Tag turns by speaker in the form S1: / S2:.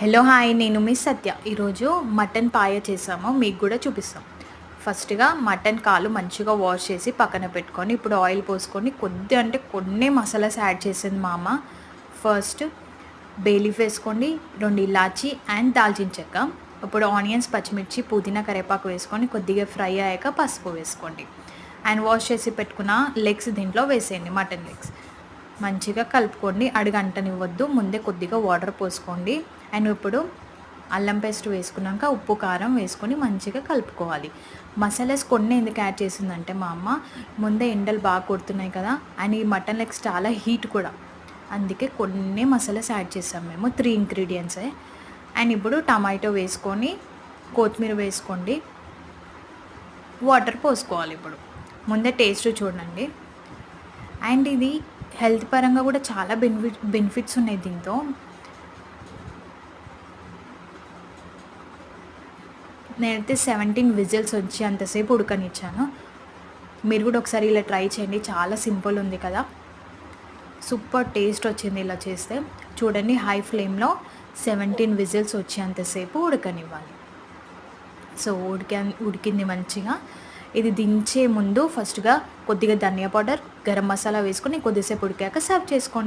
S1: Hello hi, నేను miss సత్య. ఈరోజు mutton పాయ చేసాము, మీకు కూడా చూపిస్తాం. ఫస్ట్గా మటన్ కాలు మంచిగా వాష్ చేసి పక్కన పెట్టుకొని ఇప్పుడు ఆయిల్ పోసుకొని కొన్ని మసాలాస్ యాడ్ చేసింది మా అమ్మ. ఫస్ట్ బేలీఫ్ వేసుకోండి, 2 ఇలాచి అండ్ దాల్చిన చెక్క. ఇప్పుడు ఆనియన్స్, పచ్చిమిర్చి, పుదీనా, కరివేపాకు వేసుకొని కొద్దిగా ఫ్రై అయ్యాక పసుపు వేసుకోండి. అండ్ వాష్ చేసి పెట్టుకున్న లెగ్స్ దీంట్లో వేసేయండి, మటన్ లెగ్స్. మంచిగా కలుపుకోండి, అడుగంటనివ్వద్దు. ముందే కొద్దిగా వాటర్ పోసుకోండి. అండ్ ఇప్పుడు అల్లం పేస్ట్ వేసుకున్నాక ఉప్పు, కారం వేసుకొని మంచిగా కలుపుకోవాలి. మసాలాస్ కొన్ని ఎందుకు యాడ్ చేసిందంటే మా అమ్మ, ముందే ఎండలు బాగా కొడుతున్నాయి కదా, అండ్ ఈ మటన్ లెగ్స్ చాలా హీట్ కూడా, అందుకే కొన్ని మసాలాస్ యాడ్ చేసాం మేము. 3 ఇంగ్రీడియంట్సే. అండ్ ఇప్పుడు టమాటో వేసుకొని కొత్తిమీర వేసుకోండి, వాటర్ పోసుకోవాలి. ఇప్పుడు ముందే టేస్ట్ చూడండి. అండ్ ఇది హెల్త్ పరంగా కూడా చాలా బెనిఫిట్స్ ఉన్నాయి దీంతో. నేనైతే 17 విజిల్స్ వచ్చి అంతసేపు ఉడకనిచ్చాను. మీరు కూడా ఒకసారి ఇలా ట్రై చేయండి, చాలా సింపుల్ ఉంది కదా, సూపర్ టేస్ట్ వచ్చింది ఇలా చేస్తే. చూడండి, హై ఫ్లేమ్లో 17 విజిల్స్ వచ్చేంతసేపు ఉడకనివ్వాలి. సో ఉడికింది మంచిగా. ఇది దించే ముందు ఫస్ట్గా కొద్దిగా ధనియా పౌడర్, గరం మసాలా వేసుకొని కొద్దిసేపు ఉడికాక సర్వ్ చేసుకోండి.